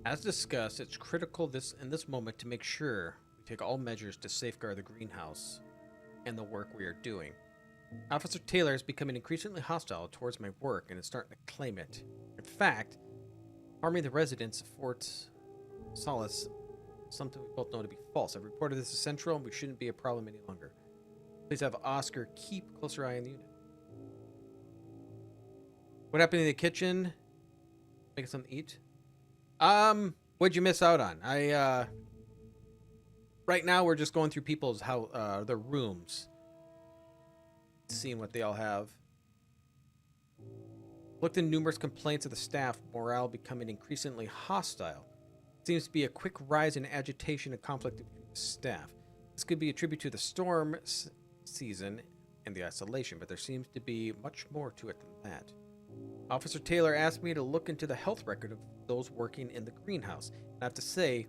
As discussed, it's critical in this moment to make sure we take all measures to safeguard the greenhouse and the work we are doing. Officer Taylor is becoming increasingly hostile towards my work and is starting to claim it. In fact, harming the residents of Fort Solis, something we both know to be false. I've reported this to Central and we shouldn't be a problem any longer. Please have Oscar keep a closer eye on the unit. What happened in the kitchen? Making something to eat? What'd you miss out on? Right now we're just going through people's their rooms. Seeing what they all have. Looked into numerous complaints of the staff, morale becoming increasingly hostile. Seems to be a quick rise in agitation and conflict between the staff. This could be attributed to the storm season and the isolation, but there seems to be much more to it than that. Officer Taylor asked me to look into the health record of those working in the greenhouse. And I have to say,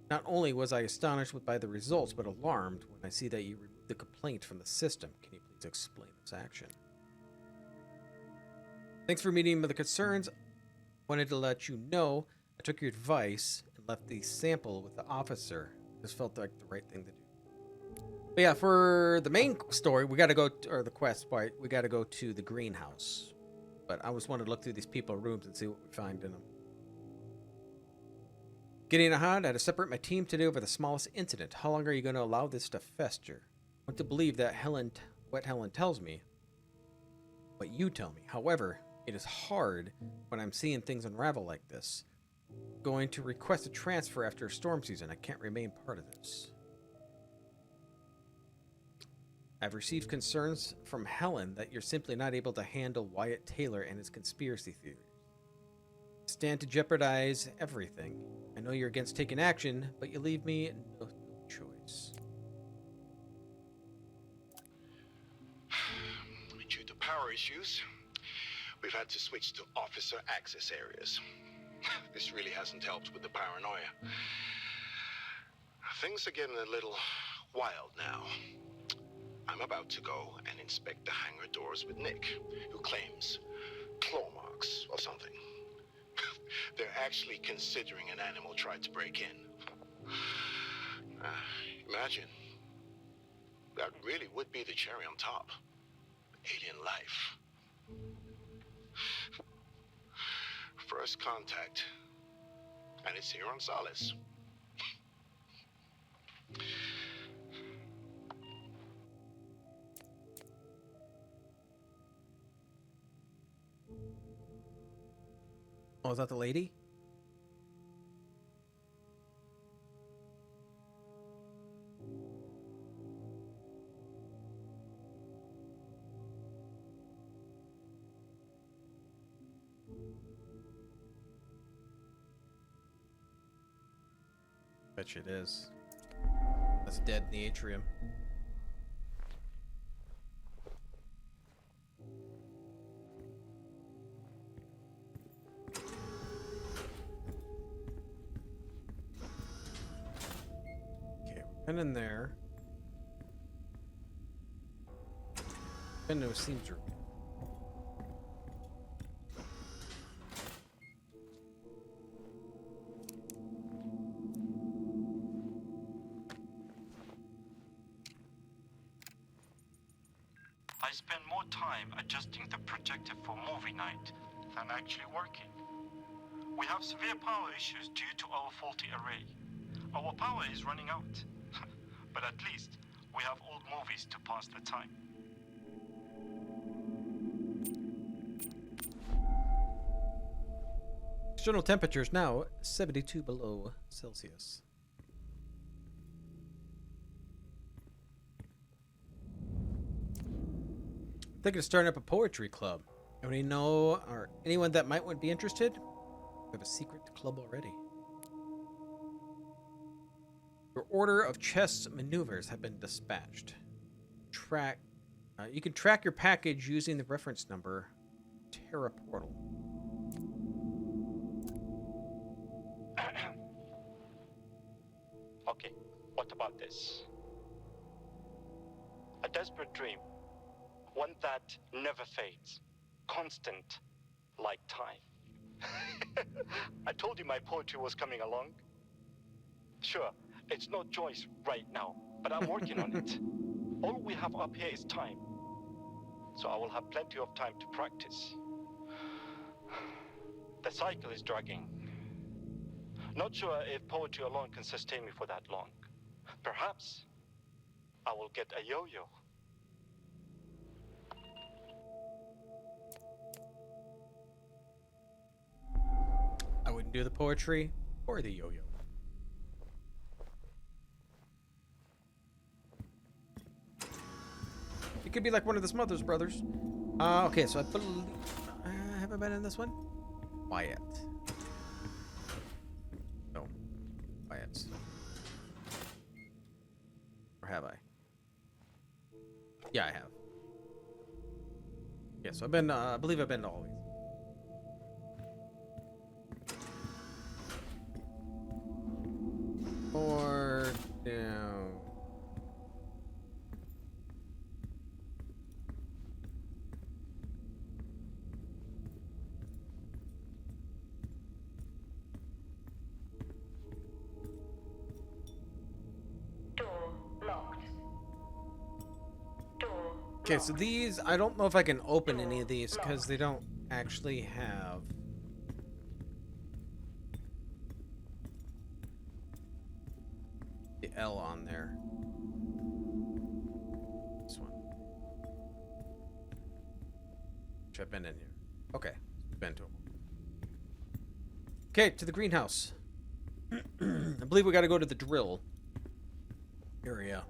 not only was I astonished by the results, but alarmed when I see that you removed the complaint from the system. Can you please explain this action? Thanks for meeting with the concerns. Wanted to let you know I took your advice and left the sample with the officer. This felt like the right thing to do. But yeah, for the main story, we got to go, or the quest part, we got to go to the greenhouse. But I just wanted to look through these people's rooms and see what we find in them. Getting ahead, I had to separate my team today over the smallest incident. How long are you going to allow this to fester? I want to believe that what Helen tells me, what you tell me. However, it is hard when I'm seeing things unravel like this. Going to request a transfer after a storm season. I can't remain part of this. I've received concerns from Helen that you're simply not able to handle Wyatt Taylor and his conspiracy theories. Stand to jeopardize everything. I know you're against taking action, but you leave me no choice. Due to power issues, we've had to switch to officer access areas. This really hasn't helped with the paranoia. Things are getting a little wild now. I'm about to go and inspect the hangar doors with Nick, who claims claw marks or something. They're actually considering an animal tried to break in. Imagine. That really would be the cherry on top. Alien life. First contact. And it's here on Solis. Oh, is that the lady? Bet you it is. That's dead in the atrium. And in there, window seems to. I spend more time adjusting the projector for movie night than actually working. We have severe power issues due to our faulty array. Our power is running out. But at least we have old movies to pass the time. External temperature is now 72 below Celsius. Thinking of starting up a poetry club. Anybody know or anyone that might be interested? We have a secret club already. Your order of chess maneuvers have been dispatched. You can track your package using the reference number Terra Portal. Okay, what about this? A desperate dream. One that never fades. Constant, like time. I told you my poetry was coming along. Sure, it's no choice right now, but I'm working on it. All we have up here is time. So I will have plenty of time to practice. The cycle is dragging. Not sure if poetry alone can sustain me for that long. Perhaps I will get a yo-yo. I wouldn't do the poetry or the yo-yo. It could be like one of the Smothers Brothers. Okay, so I believe... have I been in this one? Wyatt. No. Wyatt's. Or have I? Yeah, I have. Yeah, so I've been, I believe I've been to all these. Or down. Door locked. Door. Okay, so these, I don't know if I can open any of these because they don't actually have the L on there. This one. Which I've been in here. Okay, been to them. Okay, to the greenhouse. I believe we got to go to the drill area.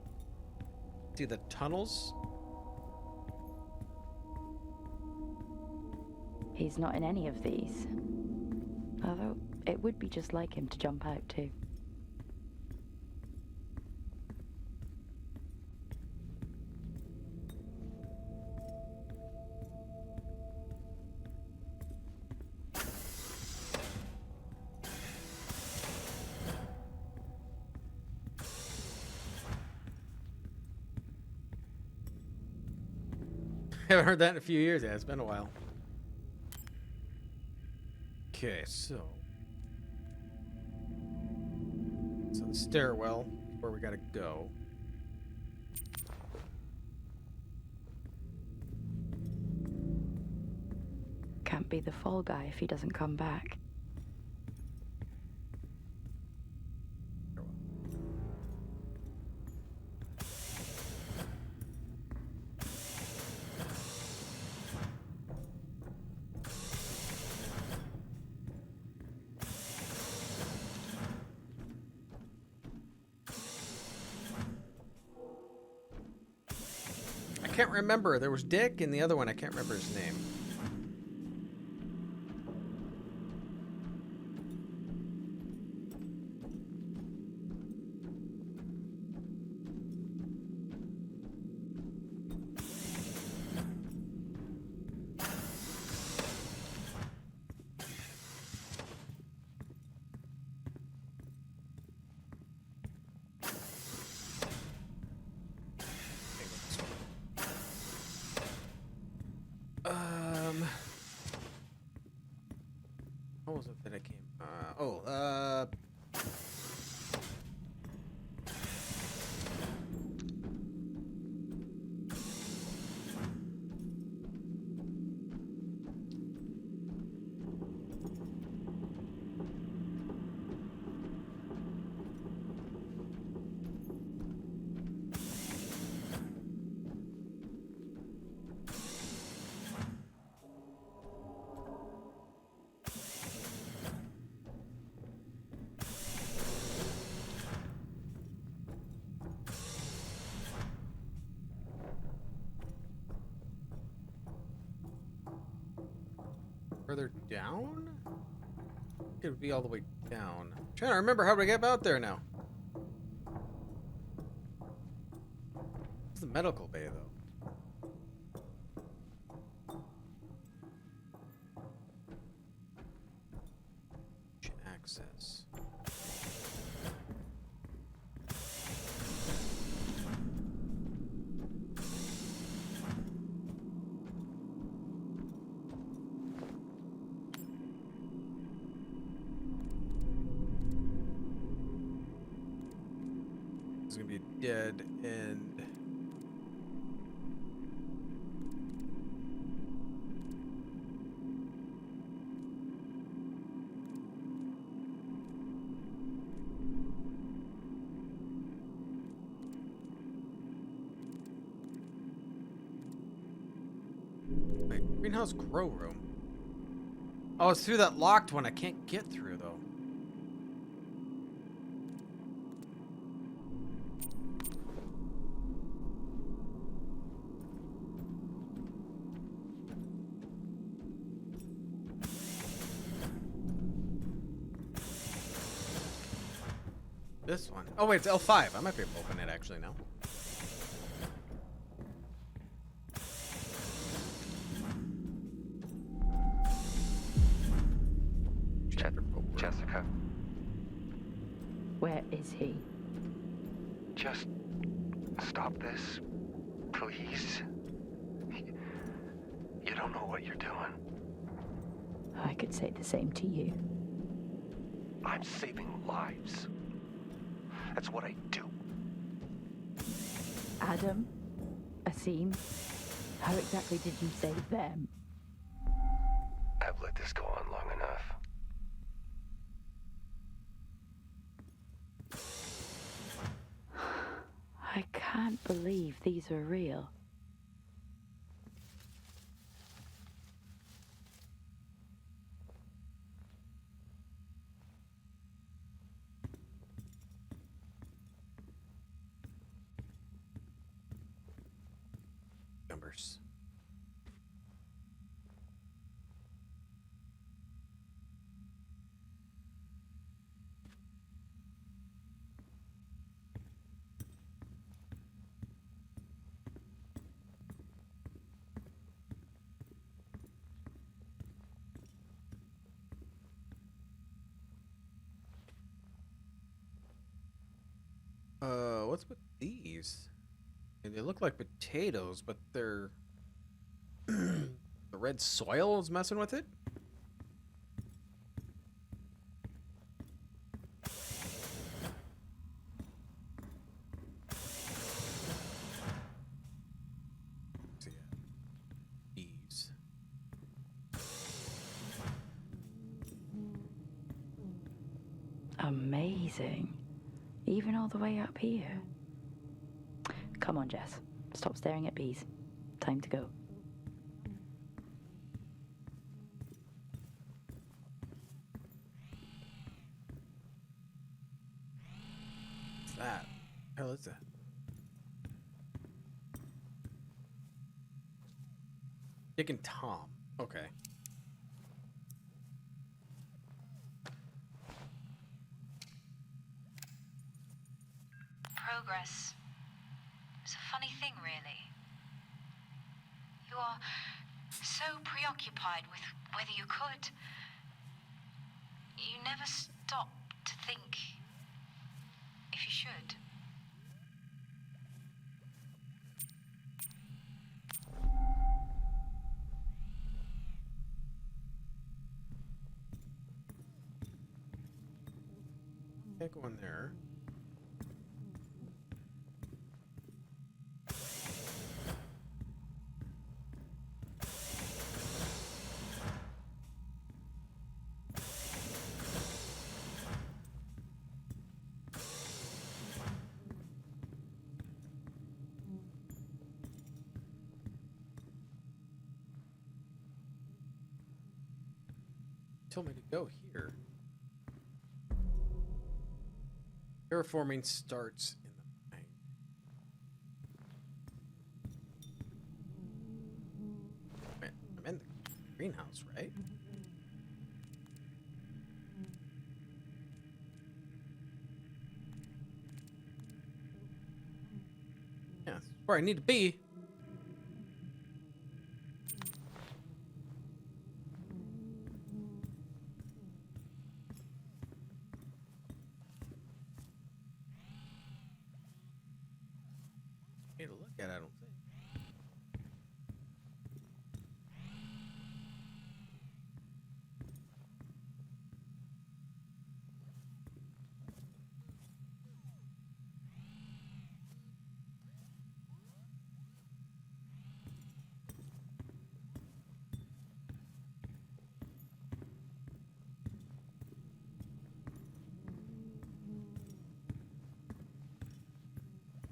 See the tunnels? He's not in any of these. Although, it would be just like him to jump out too. Haven't heard that in a few years. Yeah, it's been a while. Okay, so the stairwell is where we gotta go. Can't be the fall guy if he doesn't come back. I can't remember. There was Dick and the other one. I can't remember his name. What was it that I came? Further down? It would be all the way down. I'm trying to remember how we get out there now. It's the medical bay, though. Access. is going to be a dead end. Wait, greenhouse grow room. Oh, it's through that locked one I can't get through, though. This one. Oh, wait, it's L5. I might be able to open it actually now. Jessica, Where is he? just stop this, please. You don't know what you're doing. I could say the same to you. I'm saving lives. That's what I do. Adam? Asim? How exactly did you save them? I've let this go on long enough. I can't believe these are real. Numbers. What's with these? They look like potatoes, but they're the red soil is messing with it. Let's see. Bees. Amazing. Even all the way up here. Come on, Jess. Stop staring at bees. Time to go. What's that? What the hell is that? Dick and Tom. Okay. Progress. It's a funny thing, really. You are so preoccupied with whether you could. You never stop to think if you should. Can't go in there. Told me to go here. Terraforming starts in the mind. Wait, I'm in the greenhouse, right? Yeah, that's where I need to be. Need to look at it, I don't think.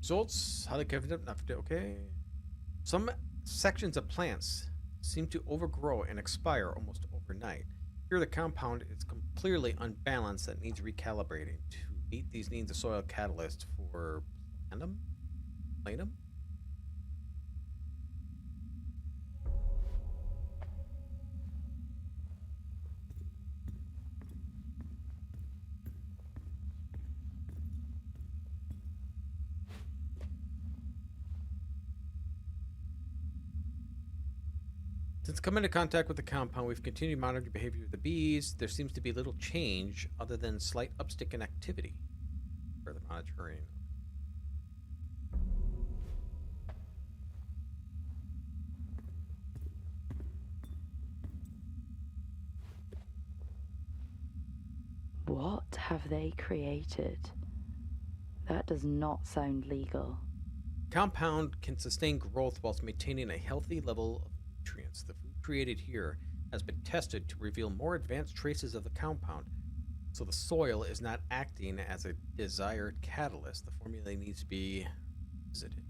Results, highly confident, not okay. Some sections of plants seem to overgrow and expire almost overnight. Here, the compound is clearly unbalanced that needs recalibrating. To meet these needs, a soil catalyst for planum? Planum? Since coming into contact with the compound, we've continued to monitor the behavior of the bees. There seems to be little change other than slight upstick in activity. Further monitoring. What have they created? That does not sound legal. Compound can sustain growth whilst maintaining a healthy level of nutrients. The food created here has been tested to reveal more advanced traces of the compound, so the soil is not acting as a desired catalyst. The formula needs to be visited.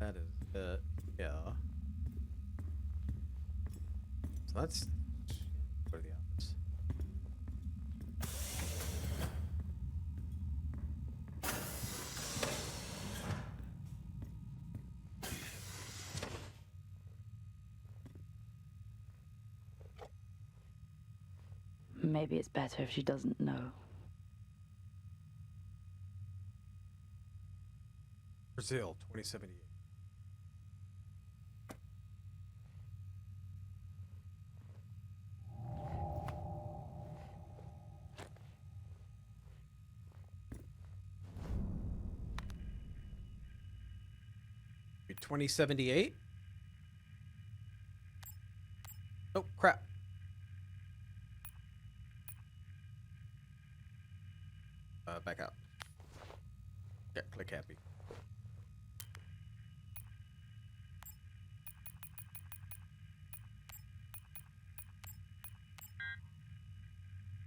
That is yeah. So that's go to the office. Maybe it's better if she doesn't know. Brazil, 2078. Be 2078. Oh, crap. Back out. Yeah, click happy.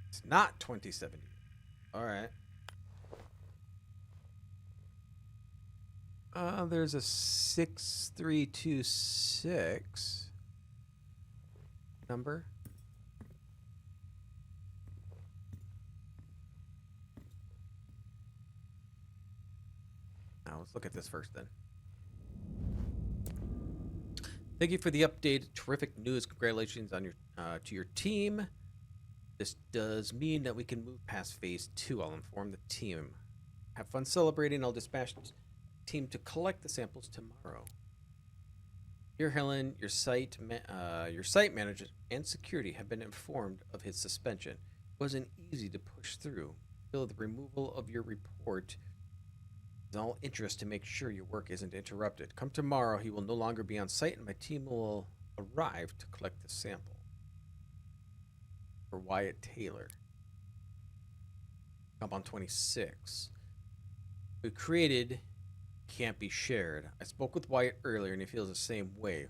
It's not 2070. All right. There's a 6326 number. Now let's look at this first then. Thank you for the update. Terrific news. Congratulations on your to your team. This does mean that we can move past phase 2. I'll inform the team. Have fun celebrating. I'll dispatch the team to collect the samples tomorrow. Here, Helen, your site manager and security have been informed of his suspension. It wasn't easy to push through. Feel the removal of your report is all interest to make sure your work isn't interrupted. Come tomorrow, he will no longer be on site, and my team will arrive to collect the sample. For Wyatt Taylor. Compound 26. We created can't be shared. I spoke with Wyatt earlier and he feels the same way.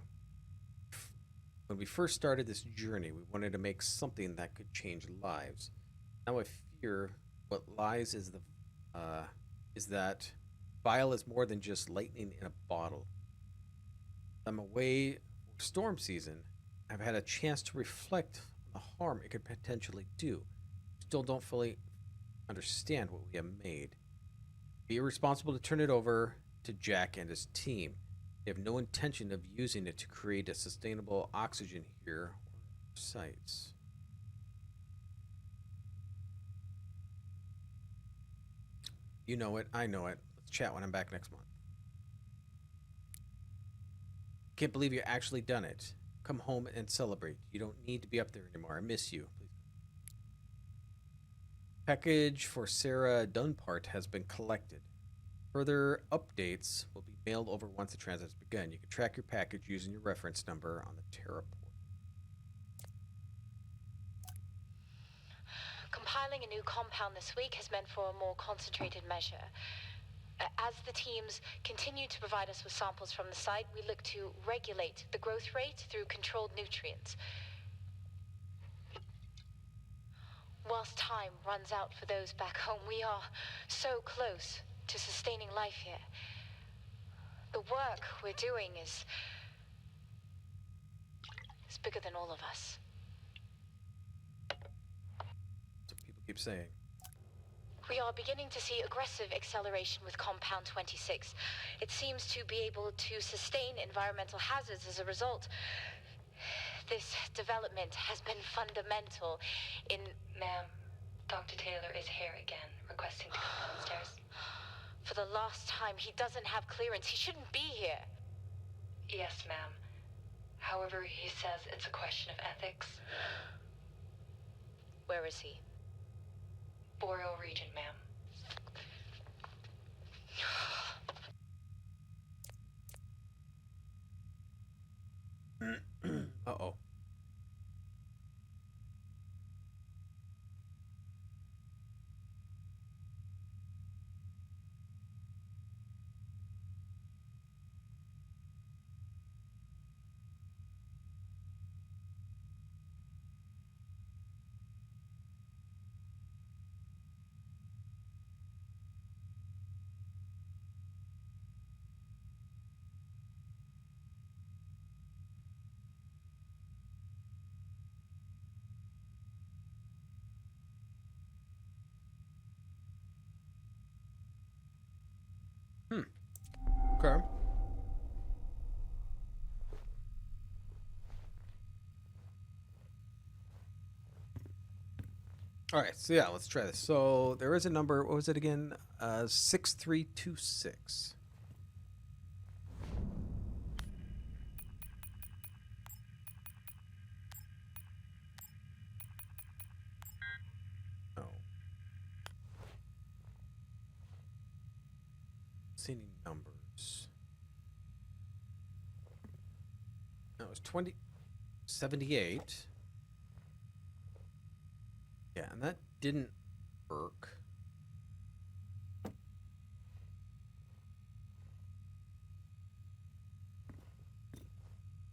When we first started this journey, we wanted to make something that could change lives. Now I fear what lies is that vial is more than just lightning in a bottle. I'm away for storm season. I've had a chance to reflect on the harm it could potentially do. Still don't fully understand what we have made. Be irresponsible to turn it over to Jack and his team. They have no intention of using it to create a sustainable oxygen here or sites. You know it, I know it. Let's chat when I'm back next month. Can't believe you actually done it. Come home and celebrate. You don't need to be up there anymore. I miss you. Please. Package for Sarah Dunpart has been collected. Further updates will be mailed over once the transit has begun. You can track your package using your reference number on the Terra portal. Compiling a new compound this week has meant for a more concentrated measure. As the teams continue to provide us with samples from the site, we look to regulate the growth rate through controlled nutrients. Whilst time runs out for those back home, we are so close to sustaining life here. The work we're doing is bigger than all of us. That's what people keep saying. We are beginning to see aggressive acceleration with Compound 26. It seems to be able to sustain environmental hazards as a result. This development has been fundamental in... Ma'am, Dr. Taylor is here again, requesting to come downstairs. For the last time, he doesn't have clearance. He shouldn't be here. Yes, ma'am. However, he says it's a question of ethics. Where is he? Boreal region, ma'am. Uh-oh. Okay. All right, so yeah, let's try this. So there is a number. What was it again? 6326. Oh. See any numbers? No, it was 2078. Yeah, and that didn't work.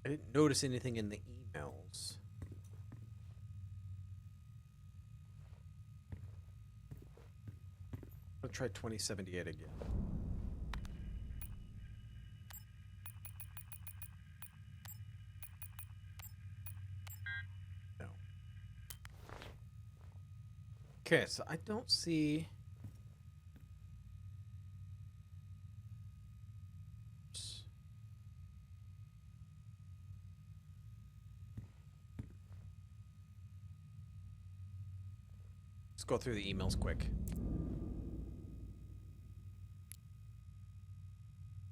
I didn't notice anything in the emails. I'll try 2078 again. No. Okay, so I don't see... Let's go through the emails quick.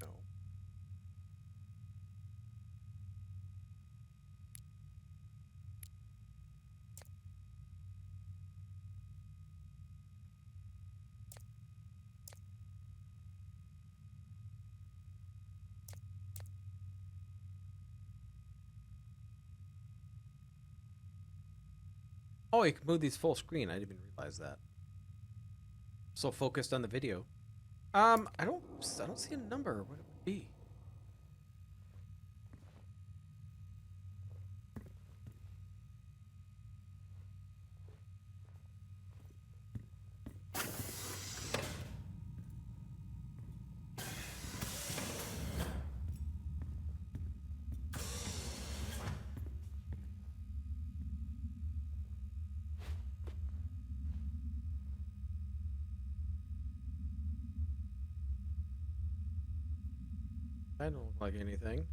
No. Oh, you can move these full screen. I didn't even realize that. So focused on the video. I don't see a number. What would it be? I don't look like anything.